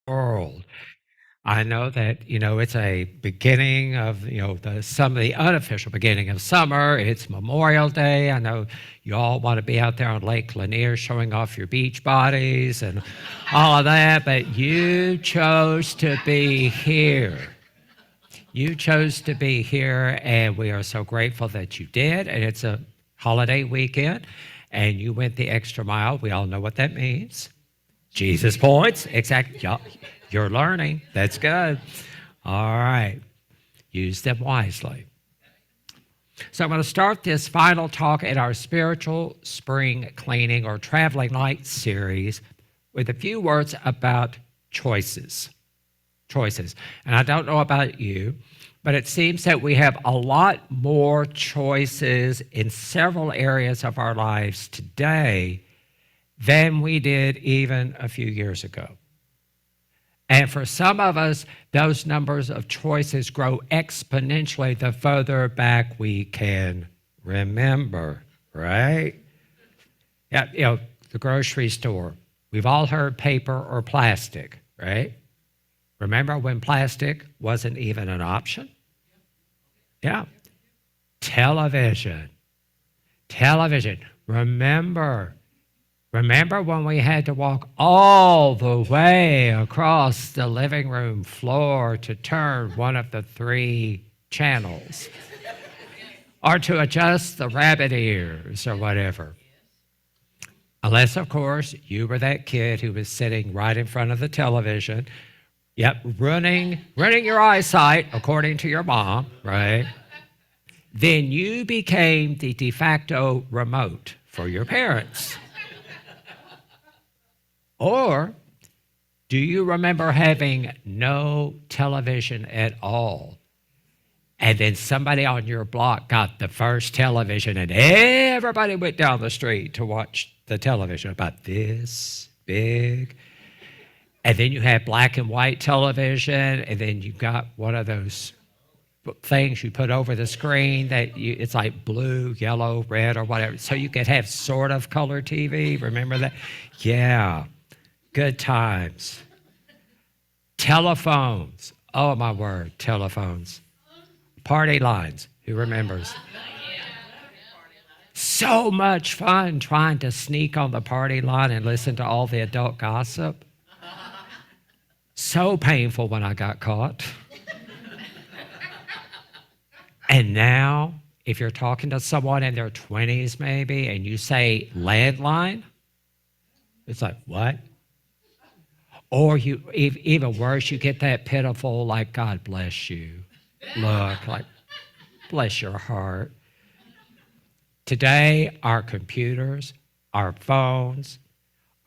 world. I know that, it's a beginning of, some of the unofficial beginning of summer. It's Memorial Day. I know you all want to be out there on Lake Lanier showing off your beach bodies and all of that, but you chose to be here. You chose to be here, and we are so grateful that you did. And it's a holiday weekend, and you went the extra mile. We all know what that means. Jesus points. Exactly. You're learning. That's good. All right. Use them wisely. So I'm going to start this final talk in our spiritual spring cleaning or traveling light series with a few words about choices. Choices. And I don't know about you, but it seems that we have a lot more choices in several areas of our lives today than we did even a few years ago. And for some of us, those numbers of choices grow exponentially the further back we can remember, right? Yeah, the grocery store. We've all heard paper or plastic, right? Remember when plastic wasn't even an option? Yeah. Television. Remember when we had to walk all the way across the living room floor to turn one of the 3 channels or to adjust the rabbit ears or whatever? Unless, of course, you were that kid who was sitting right in front of the television, ruining your eyesight, according to your mom, right? Then you became the de facto remote for your parents. Or do you remember having no television at all? And then somebody on your block got the first television and everybody went down the street to watch the television about this big. And then you had black and white television, and then you got one of those things you put over the screen it's like blue, yellow, red, or whatever. So you could have sort of color TV. Remember that? Yeah. Good times. Telephones. Oh, my word, telephones. Party lines. Who remembers? So much fun trying to sneak on the party line and listen to all the adult gossip. So painful when I got caught. And now, if you're talking to someone in their 20s maybe, and you say landline, it's like, what? Or even worse, you get that pitiful, like, God bless you look, like, bless your heart. Today, our computers, our phones,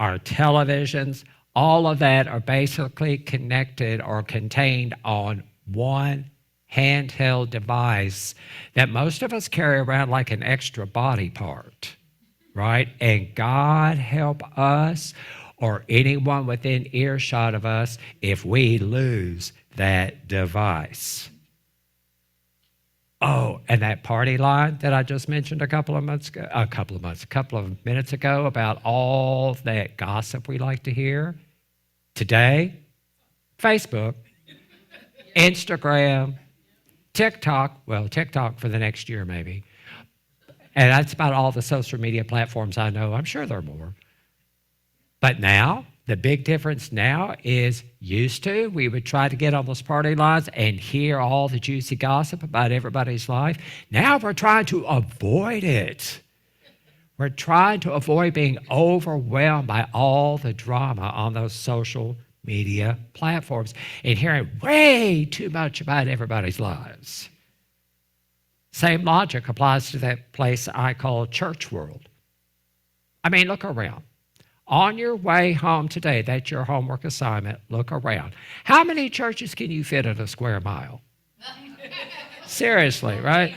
our televisions, all of that are basically connected or contained on one handheld device that most of us carry around like an extra body part, right? And God help us or anyone within earshot of us if we lose that device. Oh, and that party line that I just mentioned a couple of minutes ago about all that gossip we like to hear. Today, Facebook, Instagram, TikTok for the next year maybe. And that's about all the social media platforms I know. I'm sure there are more. But now, the big difference now is we would try to get on those party lines and hear all the juicy gossip about everybody's life. Now we're trying to avoid it. We're trying to avoid being overwhelmed by all the drama on those social media platforms and hearing way too much about everybody's lives. Same logic applies to that place I call church world. I mean, look around. On your way home today, that's your homework assignment, look around. How many churches can you fit in a square mile? Seriously, right?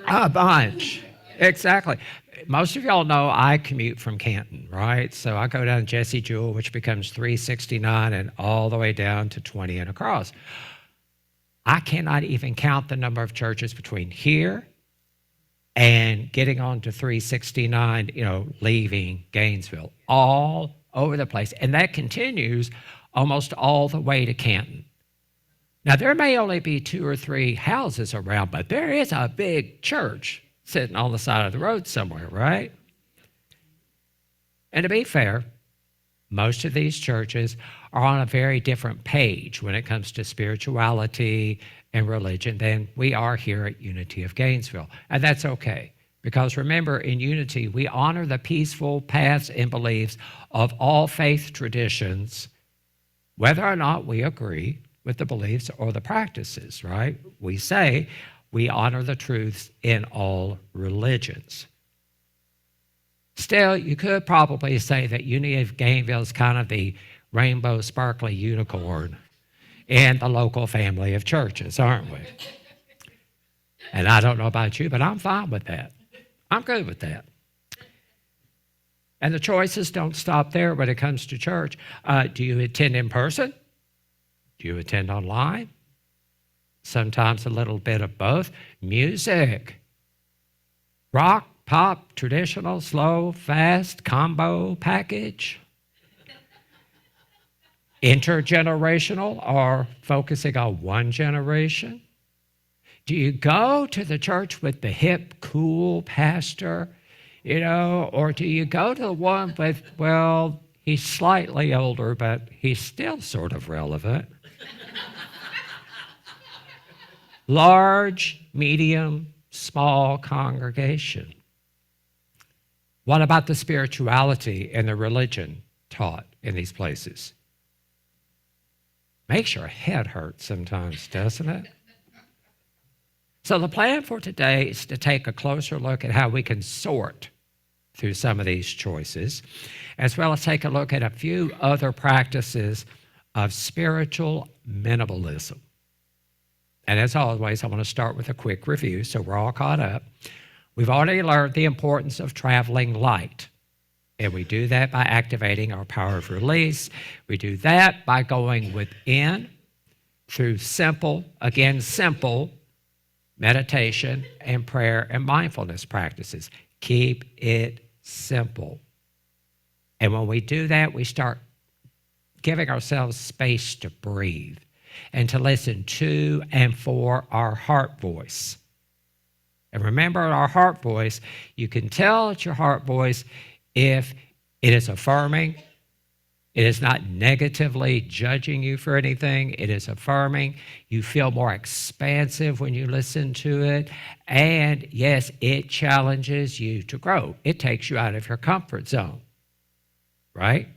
A bunch. Exactly. Most of y'all know I commute from Canton, right? So I go down to Jesse Jewell, which becomes 369, and all the way down to 20 and across. I cannot even count the number of churches between here and getting on to 369, leaving Gainesville, all over the place. And that continues almost all the way to Canton. Now, there may only be 2 or 3 houses around, but there is a big church sitting on the side of the road somewhere, right? And to be fair, most of these churches are on a very different page when it comes to spirituality and religion than we are here at Unity of Gainesville. And that's okay, because remember, in Unity, we honor the peaceful paths and beliefs of all faith traditions, whether or not we agree with the beliefs or the practices, right? We say we honor the truths in all religions. Still, you could probably say that Unity of Gainesville is kind of the rainbow sparkly unicorn in the local family of churches, aren't we? And I don't know about you, but I'm fine with that. I'm good with that. And the choices don't stop there when it comes to church. Do you attend in person? Do you attend online? Sometimes a little bit of both. Music, rock, pop, traditional, slow, fast, combo package. Intergenerational, or focusing on one generation? Do you go to the church with the hip, cool pastor, or do you go to the one with, well, he's slightly older, but he's still sort of relevant? Large, medium, small congregation. What about the spirituality and the religion taught in these places? Makes your head hurt sometimes, doesn't it? So the plan for today is to take a closer look at how we can sort through some of these choices, as well as take a look at a few other practices of spiritual minimalism. And as always, I want to start with a quick review so we're all caught up. We've already learned the importance of traveling light, and we do that by activating our power of release. We do that by going within through simple meditation and prayer and mindfulness practices. Keep it simple. And when we do that, we start giving ourselves space to breathe and to listen to and for our heart voice. And remember, our heart voice, you can tell it's your heart voice if it is affirming, it is not negatively judging you for anything, it is affirming, you feel more expansive when you listen to it, and yes, it challenges you to grow. It takes you out of your comfort zone, right?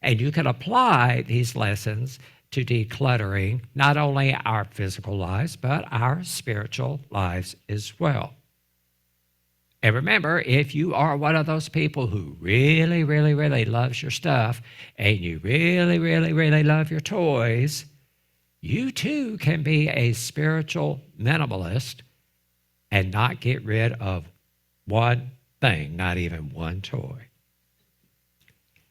And you can apply these lessons to decluttering not only our physical lives, but our spiritual lives as well. And remember, if you are one of those people who really, really, really loves your stuff, and you really, really, really love your toys, you too can be a spiritual minimalist and not get rid of one thing, not even one toy.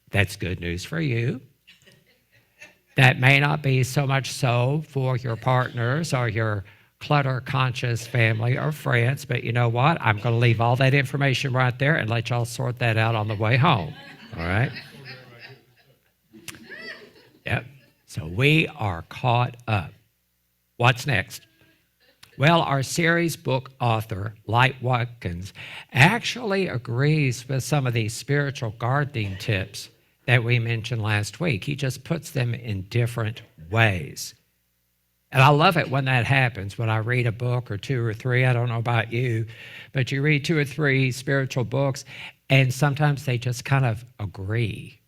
That's good news for you. That may not be so much so for your partners or your clutter-conscious family or friends, but you know what? I'm going to leave all that information right there and let y'all sort that out on the way home, all right? Yep. So we are caught up. What's next? Well, our series book author, Light Watkins, actually agrees with some of these spiritual gardening tips that we mentioned last week. He just puts them in different ways. And I love it when that happens, when I read a book or 2 or 3, I don't know about you, but you read 2 or 3 spiritual books, and sometimes they just kind of agree.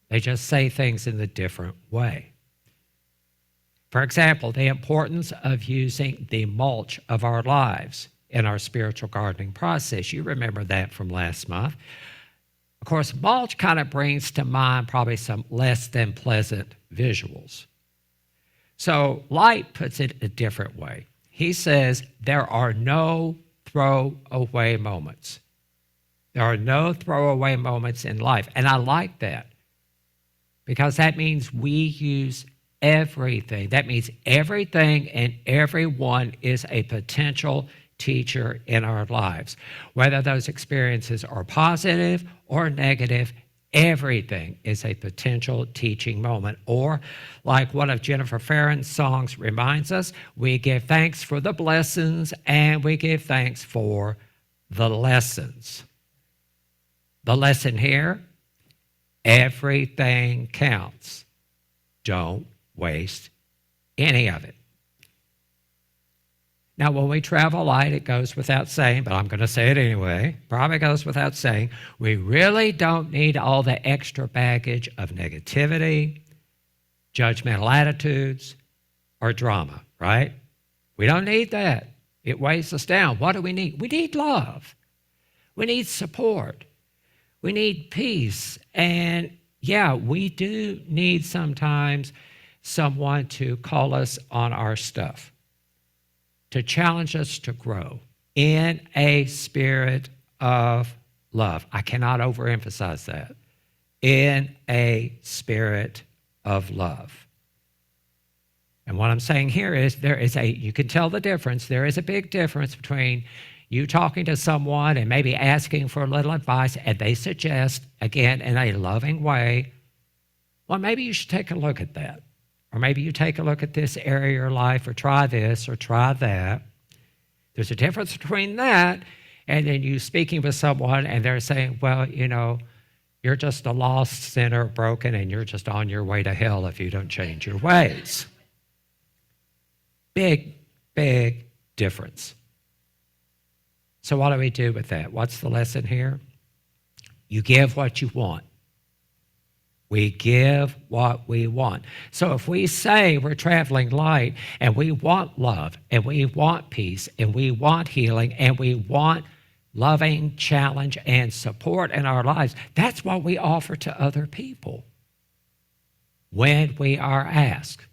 They just say things in a different way. For example, the importance of using the mulch of our lives in our spiritual gardening process. You remember that from last month. Of course, mulch kind of brings to mind probably some less than pleasant visuals. So Light puts it a different way. He says there are no throwaway moments. There are no throwaway moments in life. And I like that because that means we use everything. That means everything and everyone is a potential teacher in our lives. Whether those experiences are positive or negative, Everything is a potential teaching moment. Or, like one of Jennifer Farron's songs reminds us, we give thanks for the blessings and we give thanks for the lessons. The lesson here, everything counts. Don't waste any of it. Now, when we travel light, it goes without saying, but I'm going to say it anyway, probably goes without saying, we really don't need all the extra baggage of negativity, judgmental attitudes, or drama, right? We don't need that. It weighs us down. What do we need? We need love. We need support. We need peace. And yeah, we do need sometimes someone to call us on our stuff, to challenge us to grow in a spirit of love. I cannot overemphasize that. In a spirit of love. And what I'm saying here is you can tell the difference. There is a big difference between you talking to someone and maybe asking for a little advice, and they suggest, again, in a loving way, well, maybe you should take a look at that. Or maybe you take a look at this area of your life, or try this, or try that. There's a difference between that and then you speaking with someone and they're saying, well, you're just a lost sinner, broken, and you're just on your way to hell if you don't change your ways. Big, big difference. So what do we do with that? What's the lesson here? You give what you want. We give what we want. So if we say we're traveling light and we want love and we want peace and we want healing and we want loving challenge and support in our lives, that's what we offer to other people when we are asked.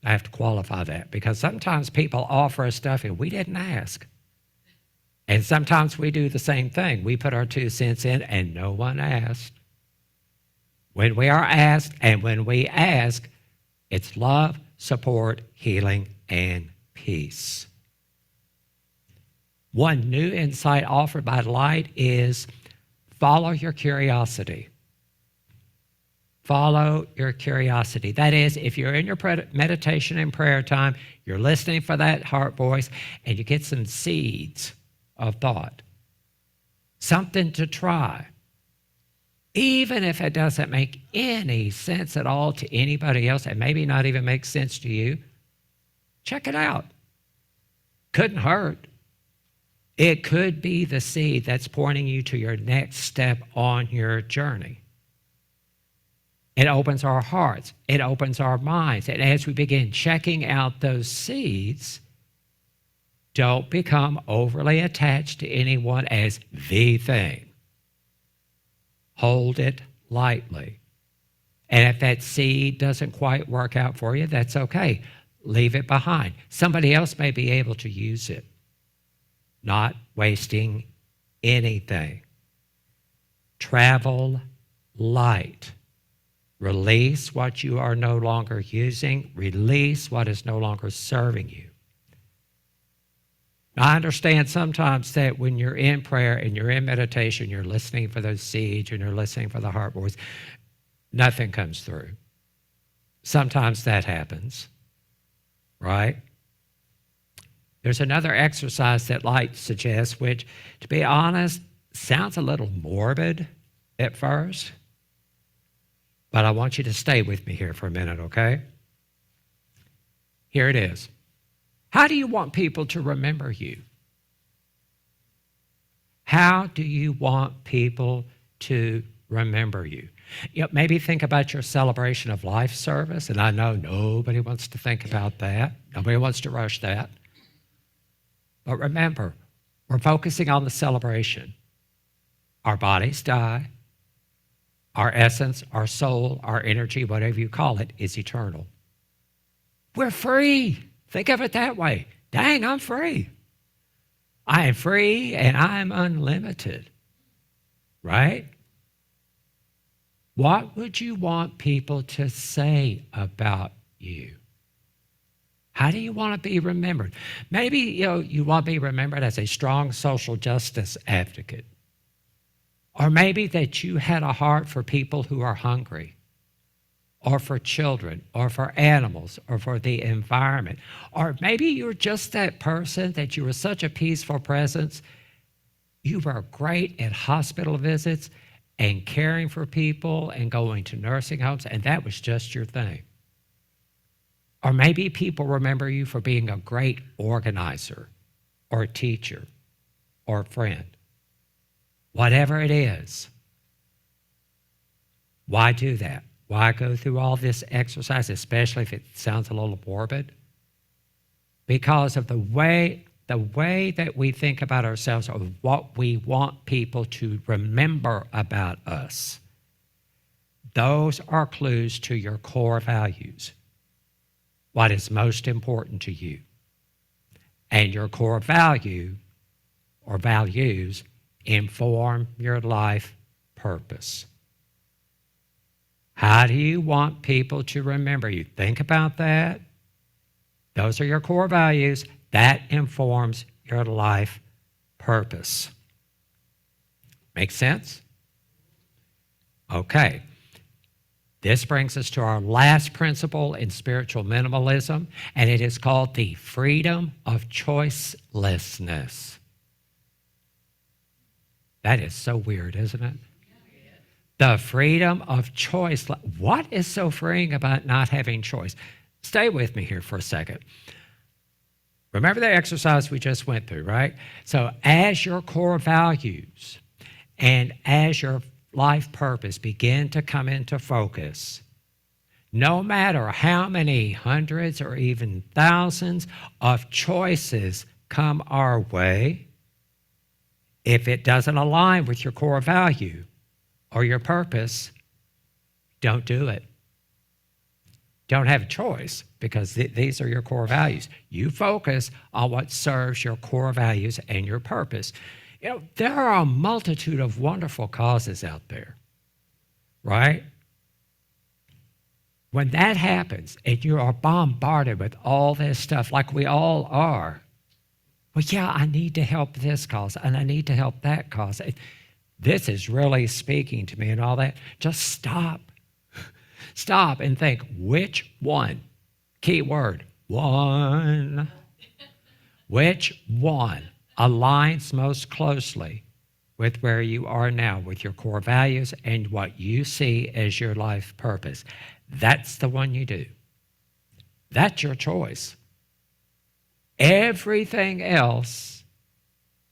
I have to qualify that because sometimes people offer us stuff and we didn't ask. And sometimes we do the same thing. We put our 2 cents in and no one asked. When we are asked, and when we ask, it's love, support, healing, and peace. One new insight offered by light is follow your curiosity. Follow your curiosity. That is, if you're in your meditation and prayer time, you're listening for that heart voice, and you get some seeds of thought, something to try. Even if it doesn't make any sense at all to anybody else, and maybe not even make sense to you, check it out. Couldn't hurt. It could be the seed that's pointing you to your next step on your journey. It opens our hearts. It opens our minds. And as we begin checking out those seeds, don't become overly attached to anyone as the thing. Hold it lightly. And if that seed doesn't quite work out for you, that's okay. Leave it behind. Somebody else may be able to use it. Not wasting anything. Travel light. Release what you are no longer using. Release what is no longer serving you. Now, I understand sometimes that when you're in prayer and you're in meditation, you're listening for those seeds and you're listening for the heart voice, nothing comes through. Sometimes that happens, right? There's another exercise that light suggests, which, to be honest, sounds a little morbid at first, but I want you to stay with me here for a minute, okay? Here it is. How do you want people to remember you? How do you want people to remember you? Maybe think about your celebration of life service, and I know nobody wants to think about that. Nobody wants to rush that. But remember, we're focusing on the celebration. Our bodies die. Our essence, our soul, our energy, whatever you call it, is eternal. We're free. Think of it that way. Dang, I'm free. I am free and I am unlimited. Right? What would you want people to say about you? How do you want to be remembered? Maybe you want to be remembered as a strong social justice advocate, Or maybe that you had a heart for people who are hungry, or for children, or for animals, or for the environment. Or maybe you're just that person that you were such a peaceful presence. You were great at hospital visits and caring for people and going to nursing homes, and that was just your thing. Or maybe people remember you for being a great organizer or a teacher or a friend. Whatever it is, why do that? Why go through all this exercise, especially if it sounds a little morbid? Because of the way that we think about ourselves, or what we want people to remember about us. Those are clues to your core values, what is most important to you. And your core value or values inform your life purpose. How do you want people to remember you? Think about that. Those are your core values. That informs your life purpose. Make sense? Okay. This brings us to our last principle in spiritual minimalism, and it is called the freedom of choicelessness. That is so weird, isn't it? The freedom of choice. What is so freeing about not having choice? Stay with me here for a second. Remember the exercise we just went through, right? So as your core values and as your life purpose begin to come into focus, no matter how many hundreds or even thousands of choices come our way, if it doesn't align with your core value or your purpose, don't do it. Don't have a choice, because these are your core values. You focus on what serves your core values and your purpose. You know, there are a multitude of wonderful causes out there, right? When that happens and you are bombarded with all this stuff, like we all are, well, yeah, I need to help this cause and I need to help that cause. This is really speaking to me and all that. Just stop. Stop and think, which one? Key word, one. Which one aligns most closely with where you are now, with your core values and what you see as your life purpose? That's the one you do. That's your choice. Everything else,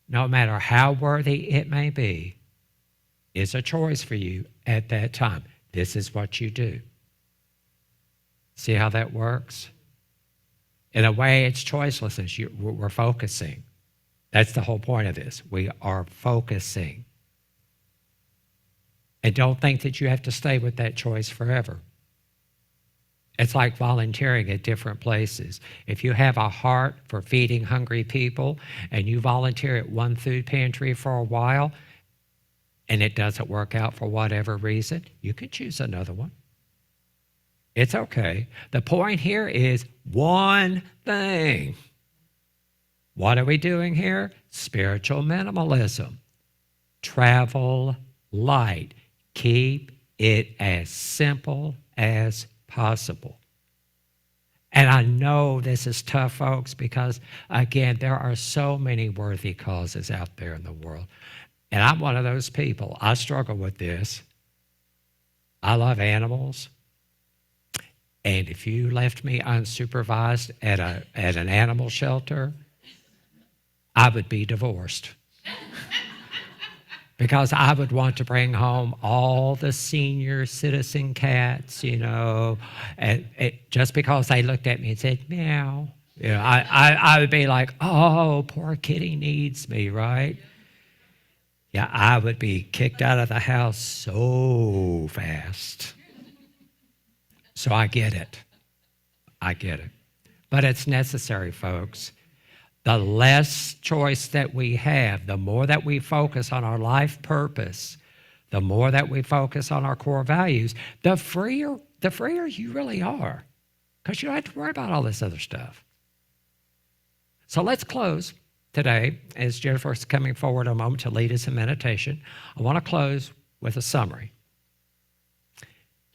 no matter how worthy it may be, is a choice for you at that time. This is what you do. See how that works? In a way, it's choicelessness. We're focusing. That's the whole point of this. We are focusing. And don't think that you have to stay with that choice forever. It's like volunteering at different places. If you have a heart for feeding hungry people and you volunteer at one food pantry for a while and it doesn't work out for whatever reason, you can choose another one. It's okay. The point here is one thing. What are we doing here? Spiritual minimalism. Travel light. Keep it as simple as possible. And I know this is tough, folks, because, again, there are so many worthy causes out there in the world. And I'm one of those people. I struggle with this. I love animals. And if you left me unsupervised at an animal shelter, I would be divorced. Because I would want to bring home all the senior citizen cats, you know, and just because they looked at me and said, meow. You know, I would be like, oh, poor kitty needs me, right? Yeah, I would be kicked out of the house so fast. So I get it. I get it. But it's necessary, folks. The less choice that we have, the more that we focus on our life purpose, the more that we focus on our core values, the freer you really are, because you don't have to worry about all this other stuff. So let's close today, as Jennifer is coming forward a moment to lead us in meditation, I want to close with a summary.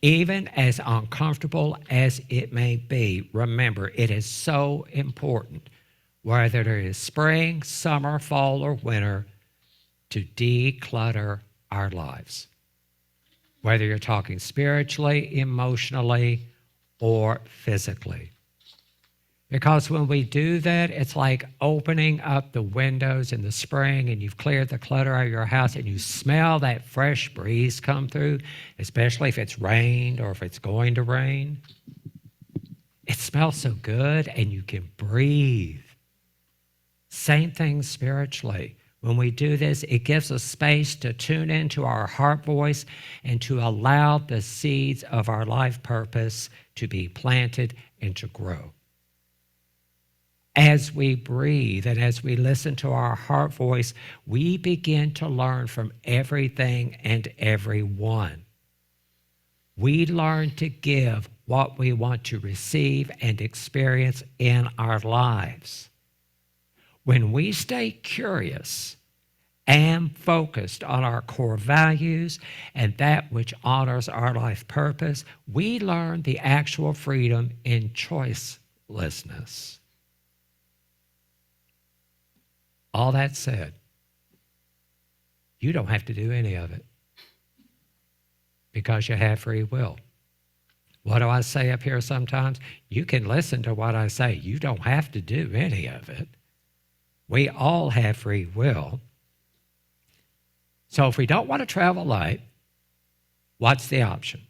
Even as uncomfortable as it may be, remember, it is so important, whether it is spring, summer, fall, or winter, to declutter our lives. Whether you're talking spiritually, emotionally, or physically. Because when we do that, it's like opening up the windows in the spring and you've cleared the clutter out of your house and you smell that fresh breeze come through, especially if it's rained or if it's going to rain. It smells so good and you can breathe. Same thing spiritually. When we do this, it gives us space to tune into our heart voice and to allow the seeds of our life purpose to be planted and to grow. As we breathe and as we listen to our heart voice, we begin to learn from everything and everyone. We learn to give what we want to receive and experience in our lives. When we stay curious and focused on our core values and that which honors our life purpose, we learn the actual freedom in choicelessness. All that said, you don't have to do any of it because you have free will. What do I say up here sometimes? You can listen to what I say. You don't have to do any of it. We all have free will. So if we don't want to travel light, what's the option?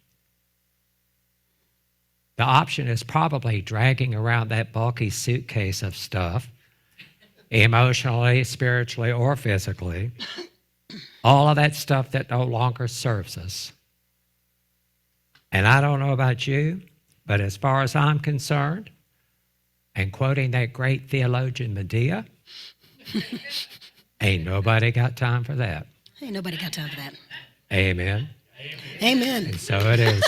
The option is probably dragging around that bulky suitcase of stuff, emotionally, spiritually, or physically, all of that stuff that no longer serves us. And I don't know about you, but as far as I'm concerned, and quoting that great theologian Medea, ain't nobody got time for that. Ain't nobody got time for that. Amen. Amen. And so it is.